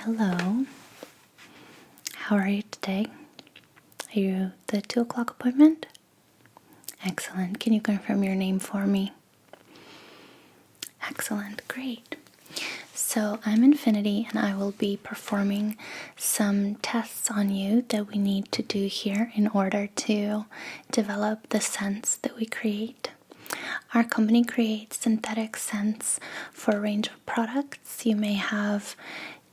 Hello. How are you today? Are you the 2 o'clock appointment? Excellent. Can you confirm your name for me? Excellent. Great. So I'm Infinity and I will be performing some tests on you that we need to do here in order to develop the scents that we create. Our company creates synthetic scents for a range of products. You may have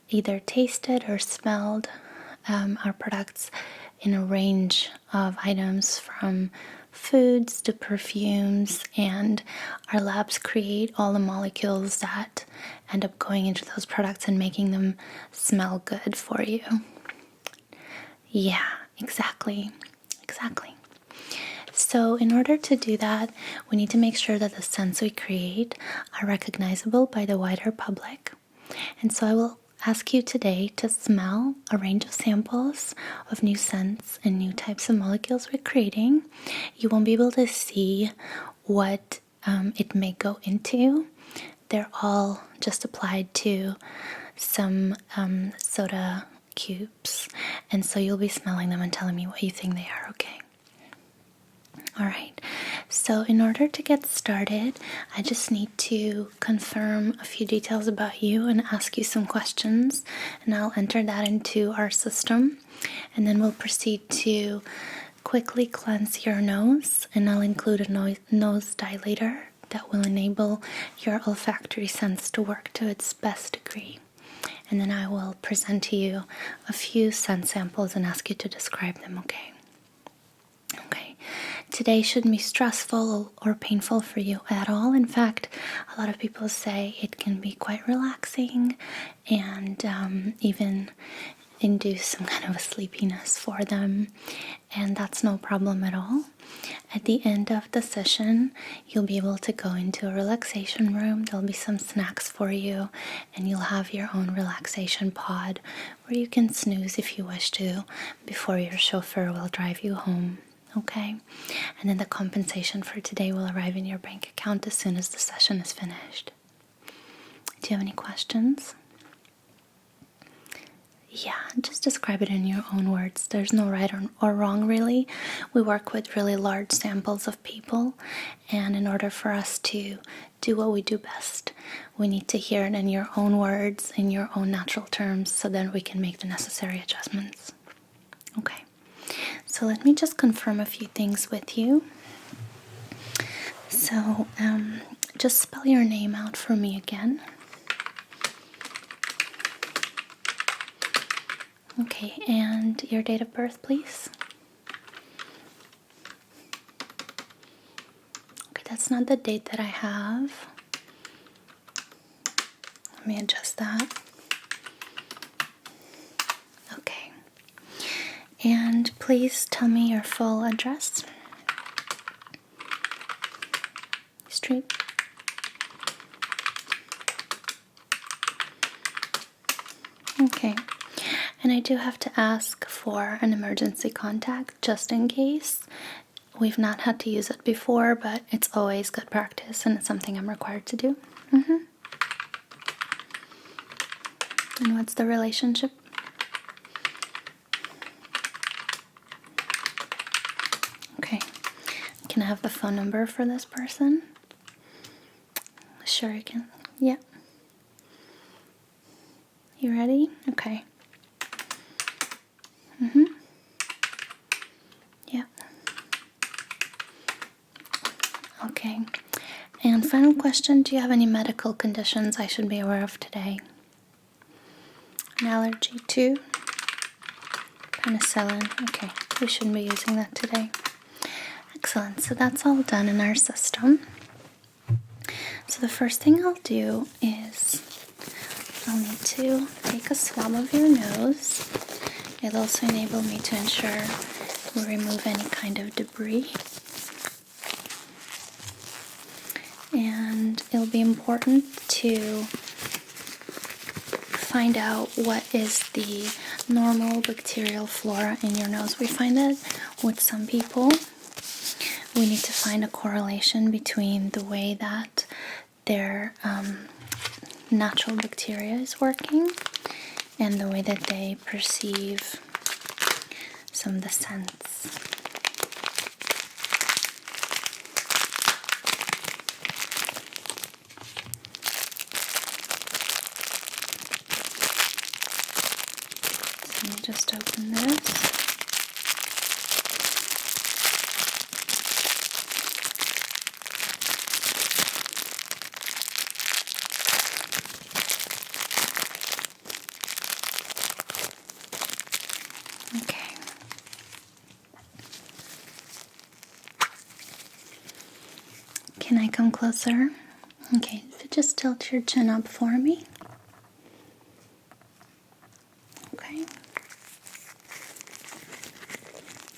either tasted or smelled our products in a range of items from foods to perfumes, and our labs create all the molecules that end up going into those products and making them smell good for you. Yeah, exactly. So in order to do that, we need to make sure that the scents we create are recognizable by the wider public. And so I will ask you today to smell a range of samples of new scents and new types of molecules we're creating. You won't be able to see what it may go into. They're all just applied to some soda cubes, and so you'll be smelling them and telling me what you think they are, okay? Alright, so in order to get started, I just need to confirm a few details about you and ask you some questions, and I'll enter that into our system, and then we'll proceed to quickly cleanse your nose, and I'll include a nose dilator that will enable your olfactory sense to work to its best degree. And then I will present to you a few scent samples and ask you to describe them, okay? Okay. Today shouldn't be stressful or painful for you at all. In fact, a lot of people say it can be quite relaxing and even induce some kind of a sleepiness for them, and that's no problem at all. At the end of the session, you'll be able to go into a relaxation room. There'll be some snacks for you, and you'll have your own relaxation pod where you can snooze if you wish to before your chauffeur will drive you home. Okay, and then the compensation for today will arrive in your bank account as soon as the session is finished. Do you have any questions? Yeah, just describe it in your own words. There's no right or wrong, really. We work with really large samples of people, and in order for us to do what we do best, we need to hear it in your own words, in your own natural terms, so that we can make the necessary adjustments. Okay. So let me just confirm a few things with you. So just spell your name out for me again. Okay, and your date of birth, please. Okay, that's not the date that I have. Let me adjust that. Okay. And please tell me your full address. Street. Okay. And I do have to ask for an emergency contact just in case. We've not had to use it before, but it's always good practice and it's something I'm required to do. And what's the relationship? Okay. Can I have the phone number for this person? Sure you can. Yeah. You ready? Okay. Yeah. Okay. And final question, do you have any medical conditions I should be aware of today? An allergy to penicillin. Okay, we shouldn't be using that today. Excellent. So that's all done in our system. So the first thing I'll do is I'll need to take a swab of your nose. It'll also enable me to ensure we remove any kind of debris. And it'll be important to find out what is the normal bacterial flora in your nose. We find that with some people, we need to find a correlation between the way that their natural bacteria is working and the way that they perceive some of the scents. So let me just open this. Okay. Can I come closer? Okay, so just tilt your chin up for me. Okay.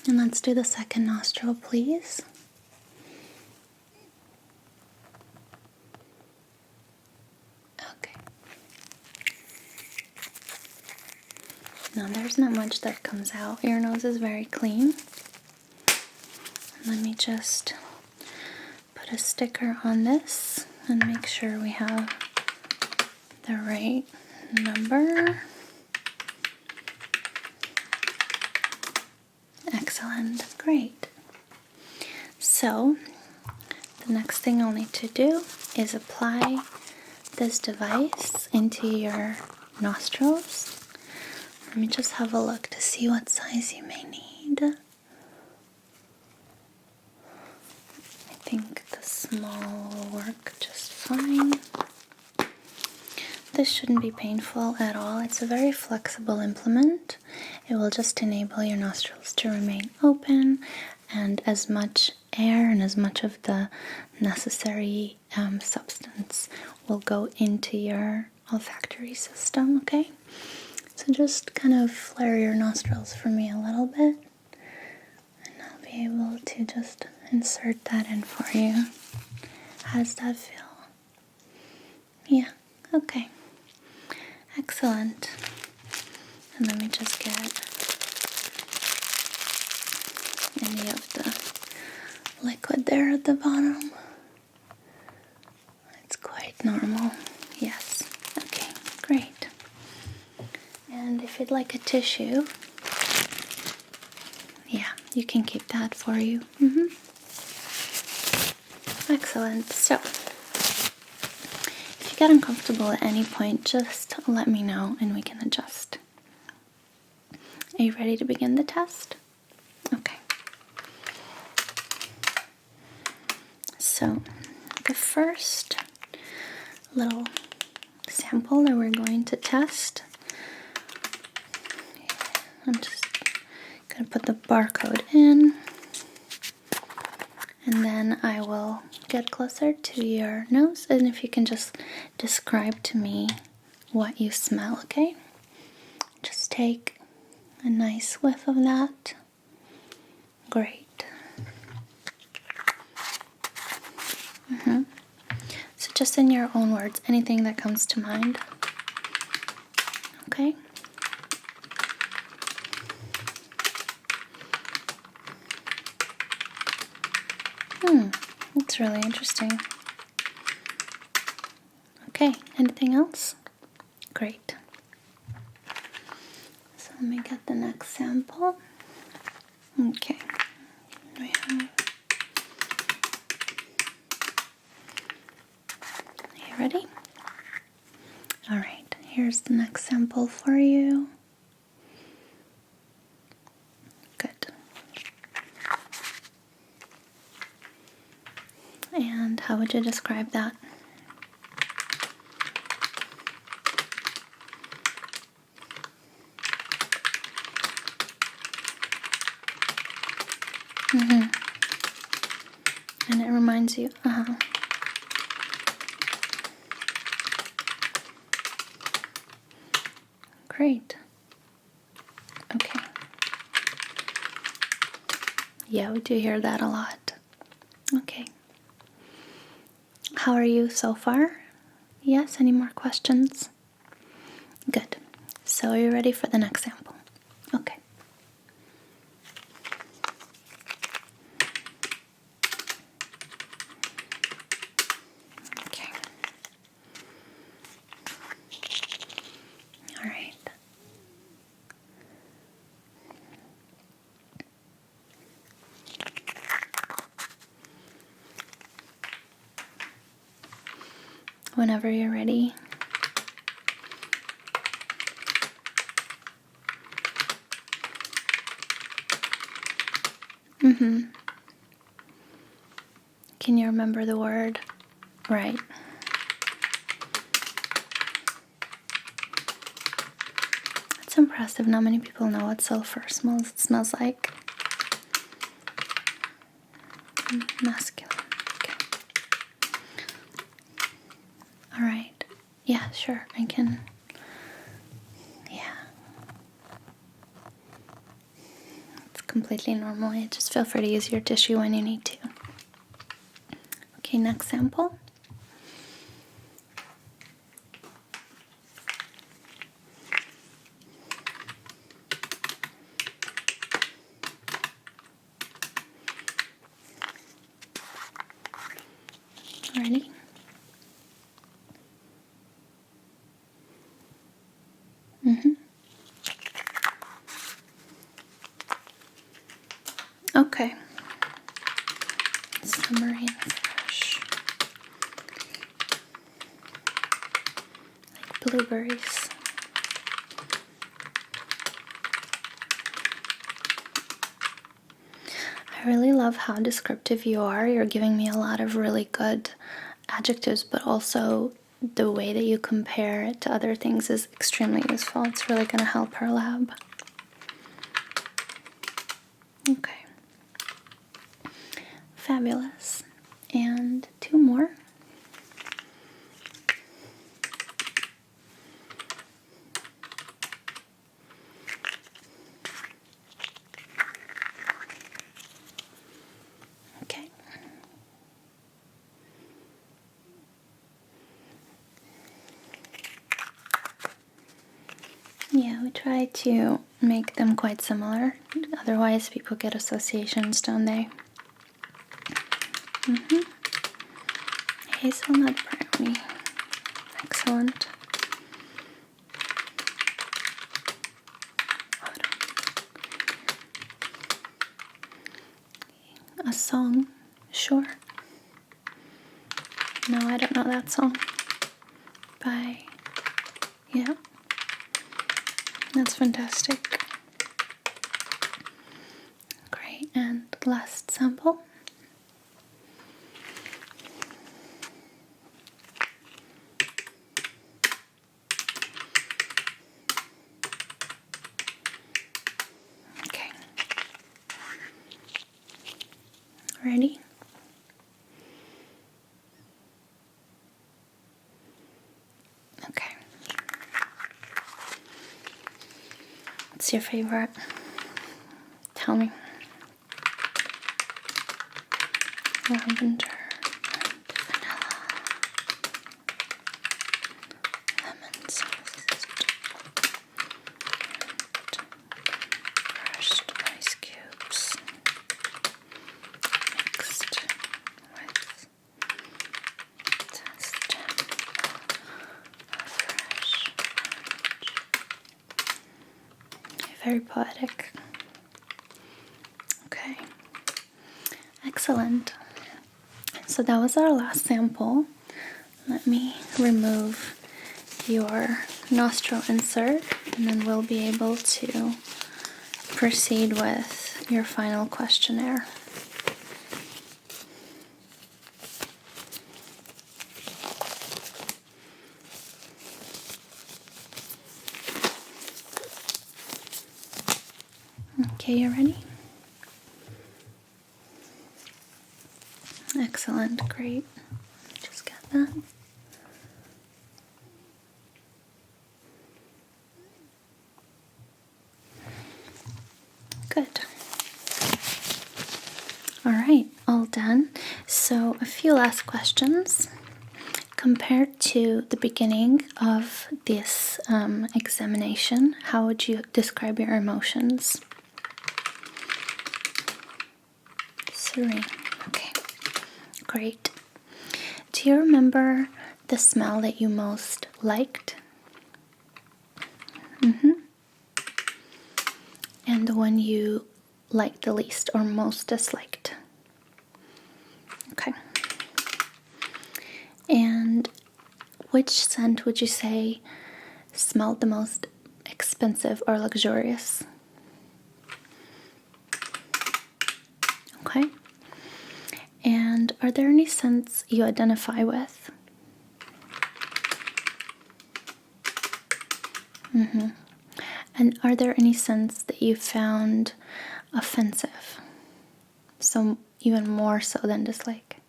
And let's do the second nostril, please. Okay. Now there's not much that comes out. Your nose is very clean. Let me just put a sticker on this and make sure we have the right number. Excellent, great. So the next thing I'll need to do is apply this device into your nostrils. Let me just have a look to see what size you may need. I think the small will work just fine. This shouldn't be painful at all. It's a very flexible implement. It will just enable your nostrils to remain open, and as much air and as much of the necessary substance will go into your olfactory system, okay? So just kind of flare your nostrils for me a little bit, and I'll be able to just insert that in for you. How does that feel? Yeah, okay. Excellent. And let me just get any of the liquid there at the bottom. It's quite normal. Yes. Okay, great. And if you'd like a tissue, yeah, you can keep that for you. Excellent. So, if you get uncomfortable at any point, just let me know and we can adjust. Are you ready to begin the test? Okay. So, the first little sample that we're going to test, I'm just going to put the barcode in, and then I will get closer to your nose, and if you can just describe to me what you smell, okay? Just take a nice whiff of that. Great. So just in your own words, anything that comes to mind, okay? That's really interesting. Okay, anything else? Great. So let me get the next sample. Okay. We have... Are you ready? Alright, here's the next sample for you. Good. And how would you describe that? And it reminds you, Great. Okay. Yeah, we do hear that a lot. Okay. How are you so far? Yes, any more questions? Good. So are you ready for the next sample? Okay. Okay. All right. whenever you're ready. Can you remember the word? Right. It's impressive. Not many people know what sulfur smells like. Masculine. Okay. All right. Yeah, sure. I can. Yeah. It's completely normal. Just feel free to use your tissue when you need to. Okay, next sample. Ready? Okay. Summery and fresh. Like blueberries. I really love how descriptive you are. You're giving me a lot of really good adjectives, but also the way that you compare it to other things is extremely useful. It's really going to help our lab. Okay. Fabulous. And two more. Okay. Yeah, we try to make them quite similar. Otherwise, people get associations, don't they? Hazelnut brownie. Excellent. A song? Sure. No, I don't know that song. Bye. Yeah. That's fantastic. Great. And last sample. Okay. Ready? Okay. What's your favorite? Tell me. Lavender and vanilla. Lemon zest. And crushed ice cubes. Mixed with zest and fresh orange. Very poetic. Okay. Excellent. So that was our last sample. Let me remove your nostril insert and then we'll be able to proceed with your final questionnaire. Okay, you ready? Excellent, great. Just get that. Good. All right, all done. So a few last questions. Compared to the beginning of this examination, how would you describe your emotions? Serene. Okay, great. Do you remember the smell that you most liked? And the one you liked the least or most disliked? Okay. And which scent would you say smelled the most expensive or luxurious? Okay. And are there any scents you identify with? And are there any scents that you found offensive? So even more so than dislike?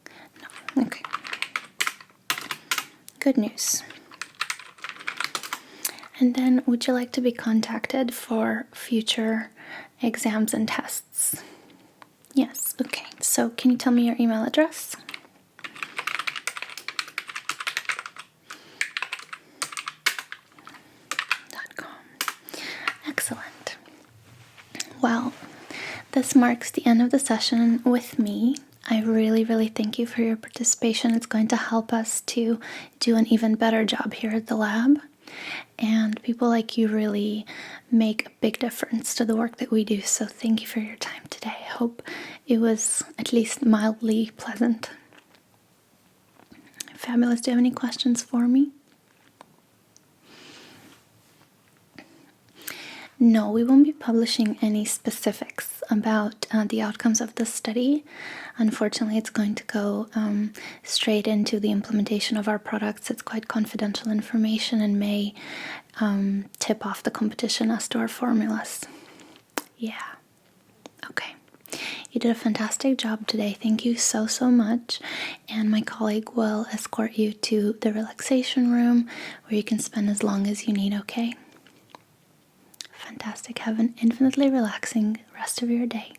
No. Okay. Good news. And then, would you like to be contacted for future exams and tests? Yes, okay. So can you tell me your email address? .com. Excellent. Well, this marks the end of the session with me. I really, really thank you for your participation. It's going to help us to do an even better job here at the lab. And people like you really make a big difference to the work that we do. So thank you for your time today. I hope it was at least mildly pleasant. Fabulous. Do you have any questions for me? No, we won't be publishing any specifics about the outcomes of the study. Unfortunately, it's going to go straight into the implementation of our products. It's quite confidential information and may tip off the competition as to our formulas. Yeah. Okay. You did a fantastic job today. Thank you so, so much. And my colleague will escort you to the relaxation room where you can spend as long as you need, okay? Fantastic. Have an infinitely relaxing rest of your day.